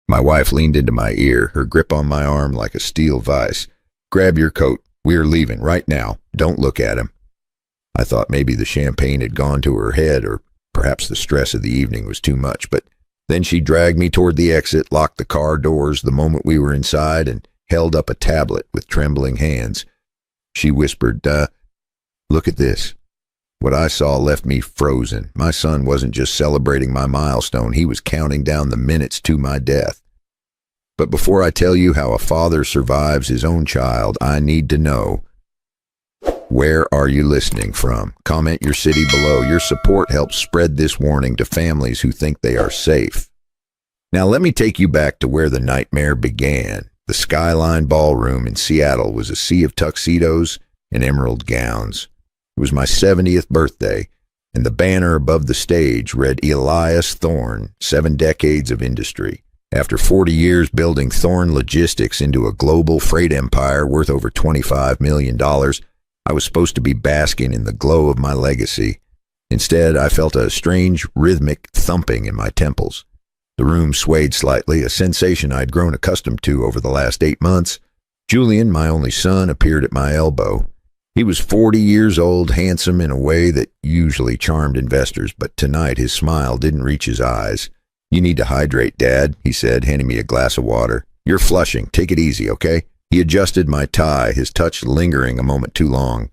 My wife leaned into my ear, her grip on my arm like a steel vise. "Grab your coat. We are leaving right now. Don't look at him." I thought maybe the champagne had gone to her head, or perhaps the stress of the evening was too much, but then she dragged me toward the exit, locked the car doors the moment we were inside, and held up a tablet with trembling hands. She whispered, "Look at this." What I saw left me frozen. My son wasn't just celebrating my milestone, he was counting down the minutes to my death. But before I tell you how a father survives his own child, I need to know, where are you listening from? Comment your city below. Your support helps spread this warning to families who think they are safe. Now let me take you back to where the nightmare began. The Skyline Ballroom in Seattle was a sea of tuxedos and emerald gowns. It was my 70th birthday, and the banner above the stage read Elias Thorne, 7 decades of industry. After 40 years building Thorne Logistics into a global freight empire worth over $25 million, I was supposed to be basking in the glow of my legacy. Instead, I felt a strange rhythmic thumping in my temples. The room swayed slightly, a sensation I'd grown accustomed to over the last 8 months. Julian, my only son, appeared at my elbow. He was 40 years old, handsome in a way that usually charmed investors, but tonight his smile didn't reach his eyes. "You need to hydrate, Dad," he said, handing me a glass of water. "You're flushing. Take it easy, okay?" He adjusted my tie, his touch lingering a moment too long.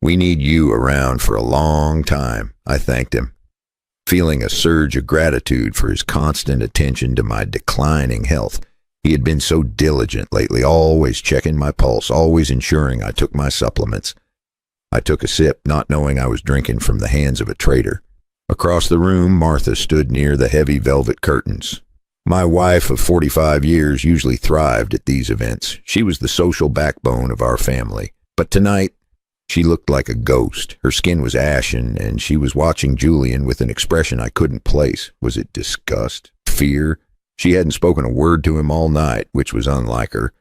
"We need you around for a long time," I thanked him, feeling a surge of gratitude for his constant attention to my declining health. He had been so diligent lately, always checking my pulse, always ensuring I took my supplements. I took a sip, not knowing I was drinking from the hands of a traitor. Across the room, Martha stood near the heavy velvet curtains. My wife of 45 years usually thrived at these events. She was the social backbone of our family. But tonight, she looked like a ghost. Her skin was ashen, and she was watching Julian with an expression I couldn't place. Was it disgust? Fear? She hadn't spoken a word to him all night, which was unlike her.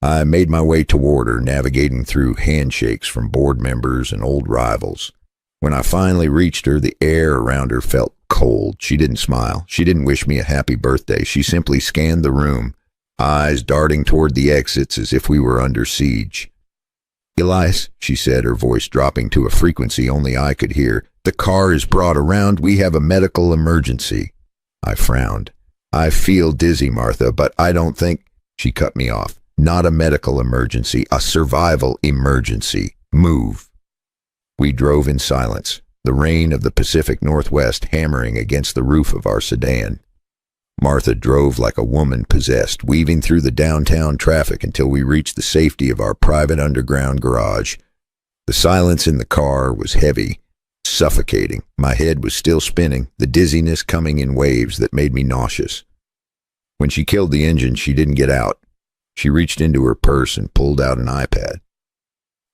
I made my way toward her, navigating through handshakes from board members and old rivals. When I finally reached her, the air around her felt cold. She didn't smile. She didn't wish me a happy birthday. She simply scanned the room, eyes darting toward the exits as if we were under siege. "Elias," she said, her voice dropping to a frequency only I could hear, "the car is brought around. We have a medical emergency." I frowned. "I feel dizzy, Martha, but I don't think—" She cut me off. "Not a medical emergency, a survival emergency. Move." We drove in silence, the rain of the Pacific Northwest hammering against the roof of our sedan. Martha drove like a woman possessed, weaving through the downtown traffic until we reached the safety of our private underground garage. The silence in the car was heavy, suffocating. My head was still spinning, the dizziness coming in waves that made me nauseous. When she killed the engine, she didn't get out. She reached into her purse and pulled out an iPad.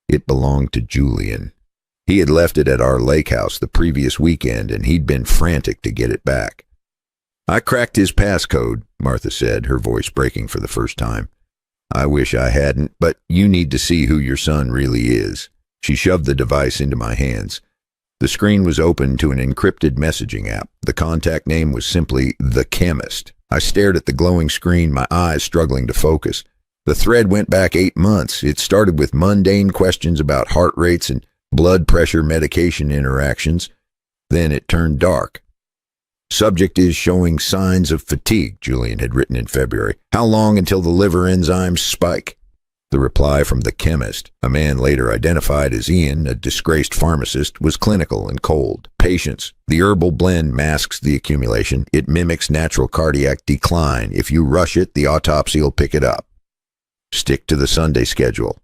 It belonged to Julian. He had left it at our lake house the previous weekend, and he'd been frantic to get it back. "I cracked his passcode," Martha said, her voice breaking for the first time. "I wish I hadn't, but you need to see who your son really is." She shoved the device into my hands. The screen was open to an encrypted messaging app. The contact name was simply The Chemist. I stared at the glowing screen, my eyes struggling to focus. The thread went back 8 months. It started with mundane questions about heart rates and blood pressure medication interactions. Then it turned dark. "Subject is showing signs of fatigue," Julian had written in February. "How long until the liver enzymes spike?" The reply from the chemist, a man later identified as Ian, a disgraced pharmacist, was clinical and cold. "Patience. The herbal blend masks the accumulation. It mimics natural cardiac decline. If you rush it, the autopsy will pick it up. Stick to the Sunday schedule."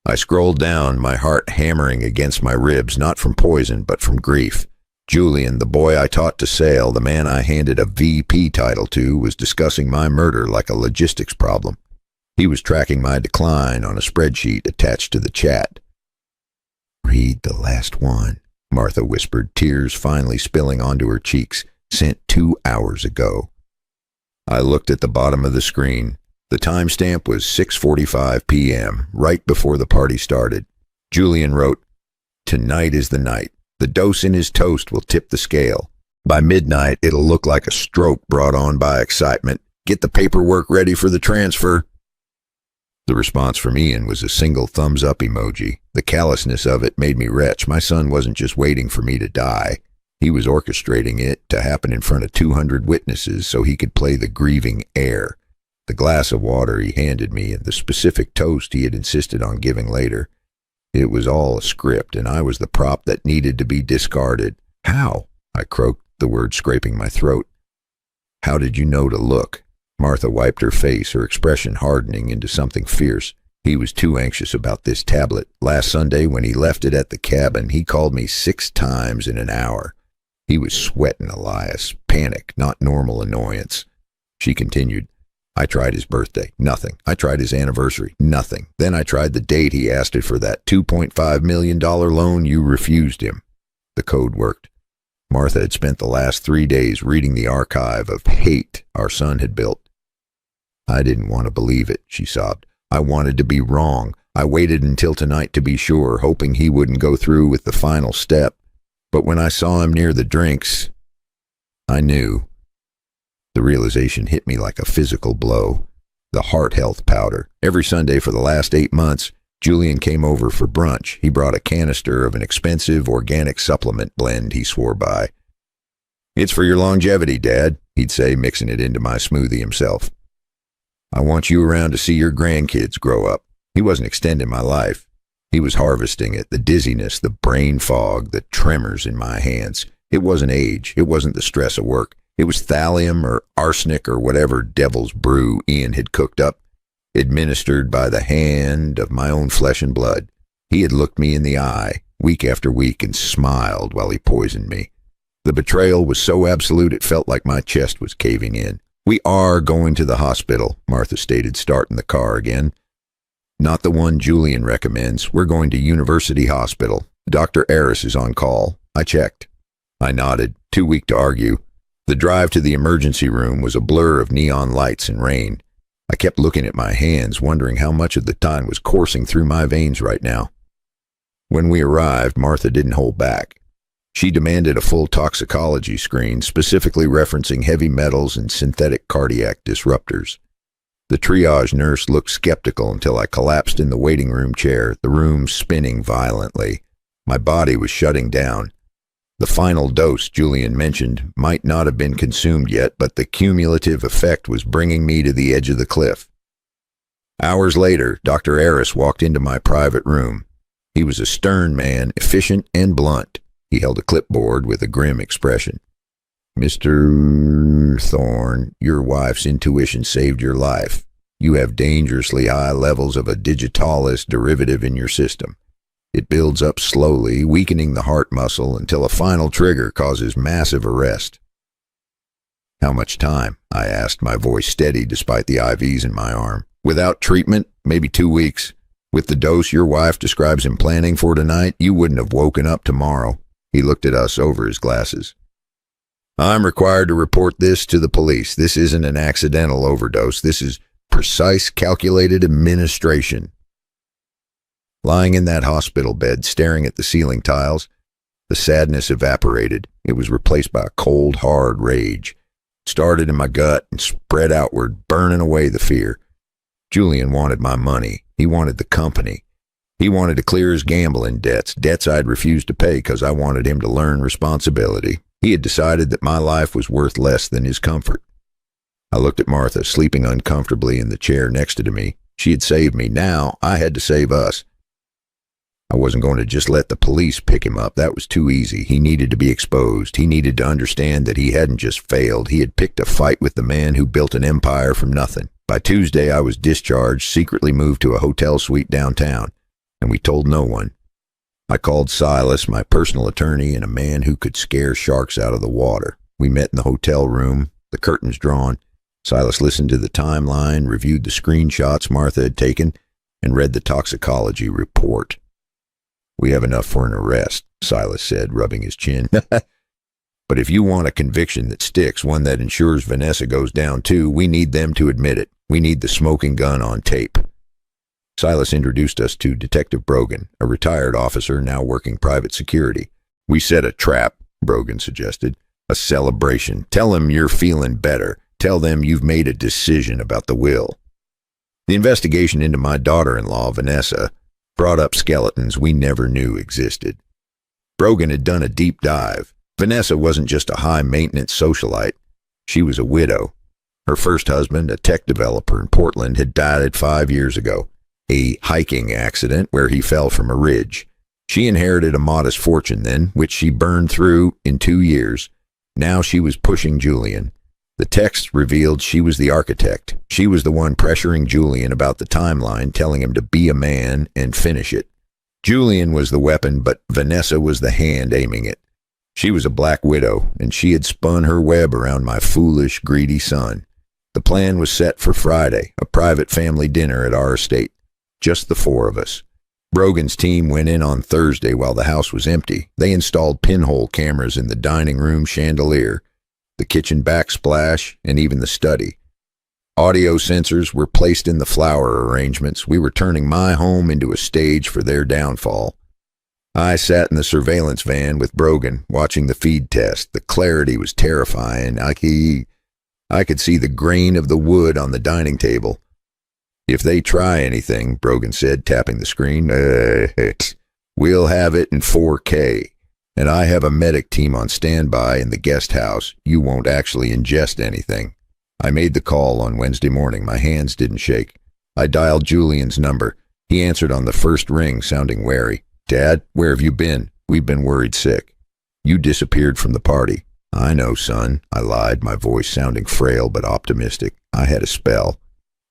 I scrolled down, my heart hammering against my ribs, not from poison, but from grief. Julian, the boy I taught to sail, the man I handed a VP title to, was discussing my murder like a logistics problem. He was tracking my decline on a spreadsheet attached to the chat. "Read the last one," Martha whispered, tears finally spilling onto her cheeks. "Sent 2 hours ago." I looked at the bottom of the screen. The timestamp was 6:45 p.m., right before the party started. Julian wrote, "Tonight is the night. The dose in his toast will tip the scale. By midnight, it'll look like a stroke brought on by excitement. Get the paperwork ready for the transfer." The response from Ian was a single thumbs-up emoji. The callousness of it made me retch. My son wasn't just waiting for me to die. He was orchestrating it to happen in front of 200 witnesses so he could play the grieving heir. The glass of water he handed me and the specific toast he had insisted on giving later. It was all a script, and I was the prop that needed to be discarded. "How?" I croaked, the words scraping my throat. "How did you know to look?" Martha wiped her face, her expression hardening into something fierce. "He was too anxious about this tablet. Last Sunday, when he left it at the cabin, he called me 6 times in an hour. He was sweating, Elias. Panic, not normal annoyance." She continued, "I tried his birthday. Nothing. I tried his anniversary. Nothing. Then I tried the date he asked it for that $2.5 million loan you refused him." The code worked. Martha had spent the last 3 days reading the archive of hate our son had built. "I didn't want to believe it," she sobbed. "I wanted to be wrong. I waited until tonight to be sure, hoping he wouldn't go through with the final step. But when I saw him near the drinks, I knew." The realization hit me like a physical blow. The heart health powder. Every Sunday for the last 8 months, Julian came over for brunch. He brought a canister of an expensive organic supplement blend he swore by. "It's for your longevity, Dad," he'd say, mixing it into my smoothie himself. "I want you around to see your grandkids grow up." He wasn't extending my life. He was harvesting it, the dizziness, the brain fog, the tremors in my hands. It wasn't age. It wasn't the stress of work. It was thallium or arsenic or whatever devil's brew Ian had cooked up, administered by the hand of my own flesh and blood. He had looked me in the eye week after week and smiled while he poisoned me. The betrayal was so absolute it felt like my chest was caving in. "We are going to the hospital," Martha stated, starting the car again. "Not the one Julian recommends. We're going to University Hospital. Dr. Harris is on call." I checked. I nodded, too weak to argue. The drive to the emergency room was a blur of neon lights and rain. I kept looking at my hands, wondering how much of the time was coursing through my veins right now. When we arrived, Martha didn't hold back. She demanded a full toxicology screen, specifically referencing heavy metals and synthetic cardiac disruptors. The triage nurse looked skeptical until I collapsed in the waiting room chair, the room spinning violently. My body was shutting down. The final dose Julian mentioned might not have been consumed yet, but the cumulative effect was bringing me to the edge of the cliff. Hours later, Dr. Harris walked into my private room. He was a stern man, efficient and blunt. He held a clipboard with a grim expression. "Mr. Thorne, your wife's intuition saved your life. You have dangerously high levels of a digitalis derivative in your system. It builds up slowly, weakening the heart muscle until a final trigger causes massive arrest." "How much time?" I asked, my voice steady despite the IVs in my arm. "Without treatment, maybe 2 weeks. With the dose your wife describes him planning for tonight, you wouldn't have woken up tomorrow." He looked at us over his glasses. "I'm required to report this to the police. This isn't an accidental overdose. This is precise, calculated administration." Lying in that hospital bed, staring at the ceiling tiles, the sadness evaporated. It was replaced by a cold, hard rage. It started in my gut and spread outward, burning away the fear. Julian wanted my money. He wanted the company. He wanted to clear his gambling debts I'd refused to pay because I wanted him to learn responsibility. He had decided that my life was worth less than his comfort. I looked at Martha, sleeping uncomfortably in the chair next to me. She had saved me. Now I had to save us. I wasn't going to just let the police pick him up. That was too easy. He needed to be exposed. He needed to understand that he hadn't just failed. He had picked a fight with the man who built an empire from nothing. By Tuesday, I was discharged, secretly moved to a hotel suite downtown, and we told no one. I called Silas, my personal attorney, and a man who could scare sharks out of the water. We met in the hotel room, the curtains drawn. Silas listened to the timeline, reviewed the screenshots Martha had taken, and read the toxicology report. "We have enough for an arrest," Silas said, rubbing his chin. "But if you want a conviction that sticks, one that ensures Vanessa goes down too, we need them to admit it. We need the smoking gun on tape." Silas introduced us to Detective Brogan, a retired officer now working private security. "We set a trap," Brogan suggested. "A celebration. Tell him you're feeling better. Tell them you've made a decision about the will. The investigation into my daughter-in-law, Vanessa, brought up skeletons we never knew existed. Brogan had done a deep dive. Vanessa wasn't just a high-maintenance socialite. She was a widow. Her first husband, a tech developer in Portland, had died 5 years ago. A hiking accident where he fell from a ridge. She inherited a modest fortune then, which she burned through in 2 years. Now she was pushing Julian. The text revealed she was the architect. She was the one pressuring Julian about the timeline, telling him to be a man and finish it. Julian was the weapon, but Vanessa was the hand aiming it. She was a black widow, and she had spun her web around my foolish, greedy son. The plan was set for Friday, a private family dinner at our estate. Just the four of us. Brogan's team went in on Thursday while the house was empty. They installed pinhole cameras in the dining room chandelier, the kitchen backsplash, and even the study. Audio sensors were placed in the flower arrangements. We were turning my home into a stage for their downfall. I sat in the surveillance van with Brogan, watching the feed test. The clarity was terrifying. I could see the grain of the wood on the dining table. If they try anything, Brogan said, tapping the screen, we'll have it in 4K. And I have a medic team on standby in the guest house. You won't actually ingest anything. I made the call on Wednesday morning. My hands didn't shake. I dialed Julian's number. He answered on the first ring, sounding wary. Dad, where have you been? We've been worried sick. You disappeared from the party. I know, son. I lied, my voice sounding frail but optimistic. I had a spell.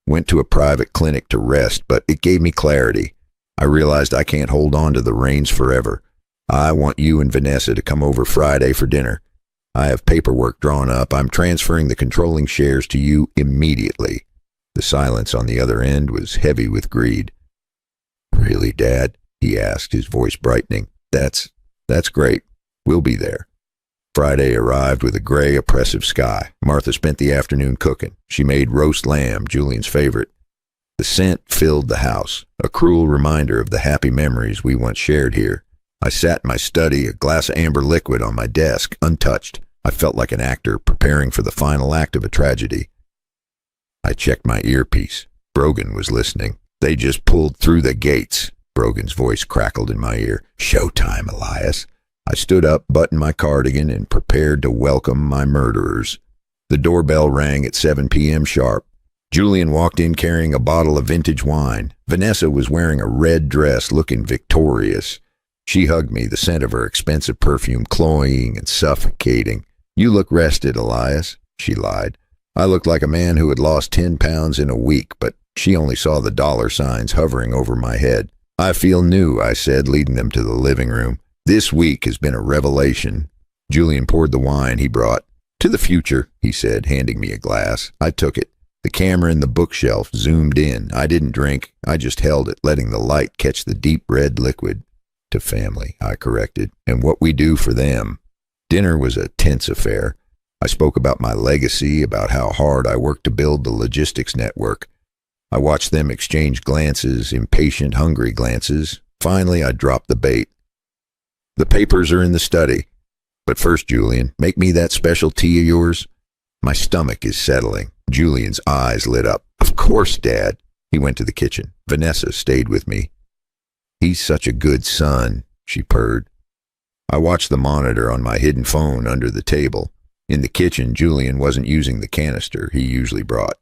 Went to a private clinic to rest, but it gave me clarity. I realized I can't hold on to the reins forever. I want you and Vanessa to come over Friday for dinner. I have paperwork drawn up. I'm transferring the controlling shares to you immediately. The silence on the other end was heavy with greed. Really, Dad? He asked, his voice brightening. That's great. We'll be there. Friday arrived with a gray, oppressive sky. Martha spent the afternoon cooking. She made roast lamb, Julian's favorite. The scent filled the house, a cruel reminder of the happy memories we once shared here. I sat in my study, a glass of amber liquid on my desk, untouched. I felt like an actor preparing for the final act of a tragedy. I checked my earpiece. Brogan was listening. They just pulled through the gates. Brogan's voice crackled in my ear. Showtime, Elias. I stood up, buttoned my cardigan, and prepared to welcome my murderers. The doorbell rang at 7 p.m. sharp. Julian walked in carrying a bottle of vintage wine. Vanessa was wearing a red dress, looking victorious. She hugged me, the scent of her expensive perfume cloying and suffocating. You look rested, Elias, she lied. I looked like a man who had lost 10 pounds in a week, but she only saw the dollar signs hovering over my head. I feel new, I said, leading them to the living room. This week has been a revelation. Julian poured the wine he brought. To the future, he said, handing me a glass. I took it. The camera in the bookshelf zoomed in. I didn't drink. I just held it, letting the light catch the deep red liquid. To family, I corrected, and what we do for them. Dinner was a tense affair. I spoke about my legacy, about how hard I worked to build the logistics network. I watched them exchange glances, impatient, hungry glances. Finally, I dropped the bait. The papers are in the study. But first, Julian, make me that special tea of yours. My stomach is settling. Julian's eyes lit up. Of course, Dad. He went to the kitchen. Vanessa stayed with me. He's such a good son, she purred. I watched the monitor on my hidden phone under the table. In the kitchen, Julian wasn't using the canister he usually brought.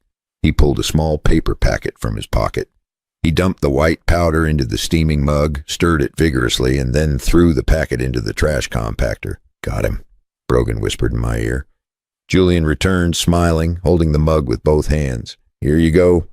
He pulled a small paper packet from his pocket. He dumped the white powder into the steaming mug, stirred it vigorously, and then threw the packet into the trash compactor. Got him, Brogan whispered in my ear. Julian returned, smiling, holding the mug with both hands. Here you go.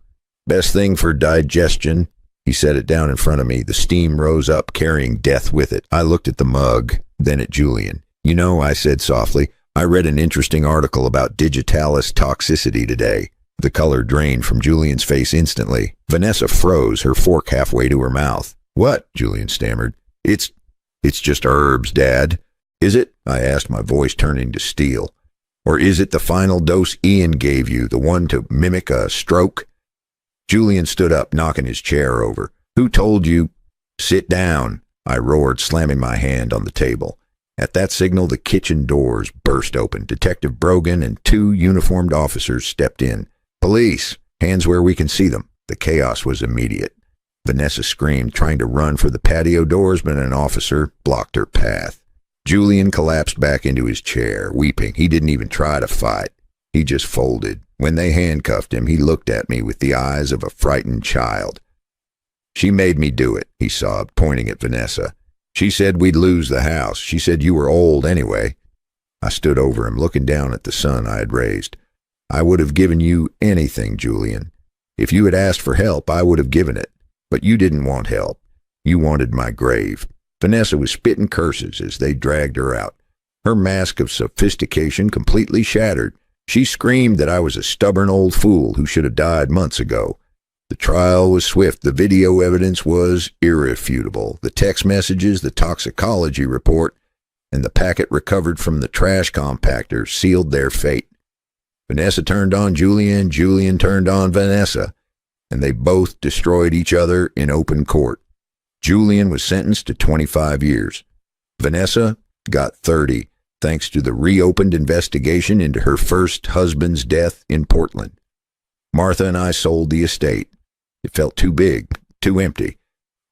Best thing for digestion. He set it down in front of me. The steam rose up, carrying death with it. I looked at the mug, then at Julian. You know, I said softly, I read an interesting article about digitalis toxicity today. The color drained from Julian's face instantly. Vanessa froze, her fork halfway to her mouth. What? Julian stammered. It's just herbs, Dad. Is it? I asked, my voice turning to steel. Or is it the final dose Ian gave you, the one to mimic a stroke? Julian stood up, knocking his chair over. Who told you? Sit down, I roared, slamming my hand on the table. At that signal, the kitchen doors burst open. Detective Brogan and two uniformed officers stepped in. "Police! Hands where we can see them." The chaos was immediate. Vanessa screamed, trying to run for the patio doors, but an officer blocked her path. Julian collapsed back into his chair, weeping. He didn't even try to fight. He just folded. When they handcuffed him, he looked at me with the eyes of a frightened child. "She made me do it," he sobbed, pointing at Vanessa. "She said we'd lose the house. She said you were old anyway." I stood over him, looking down at the son I had raised. "I would have given you anything, Julian. If you had asked for help, I would have given it. But you didn't want help. You wanted my grave." Vanessa was spitting curses as they dragged her out. Her mask of sophistication completely shattered. She screamed that I was a stubborn old fool who should have died months ago. The trial was swift. The video evidence was irrefutable. The text messages, the toxicology report, and the packet recovered from the trash compactor sealed their fate. Vanessa turned on Julian, Julian turned on Vanessa, and they both destroyed each other in open court. Julian was sentenced to 25 years. Vanessa got 30, thanks to the reopened investigation into her first husband's death in Portland. Martha and I sold the estate. It felt too big, too empty.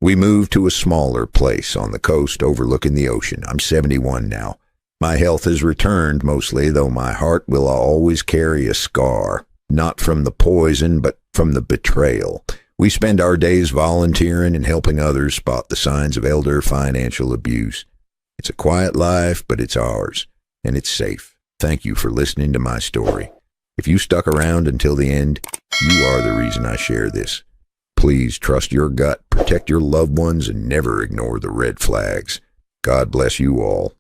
We moved to a smaller place on the coast overlooking the ocean. I'm 71 now. My health has returned mostly, though my heart will always carry a scar, not from the poison, but from the betrayal. We spend our days volunteering and helping others spot the signs of elder financial abuse. It's a quiet life, but it's ours, and it's safe. Thank you for listening to my story. If you stuck around until the end, you are the reason I share this. Please trust your gut, protect your loved ones, and never ignore the red flags. God bless you all.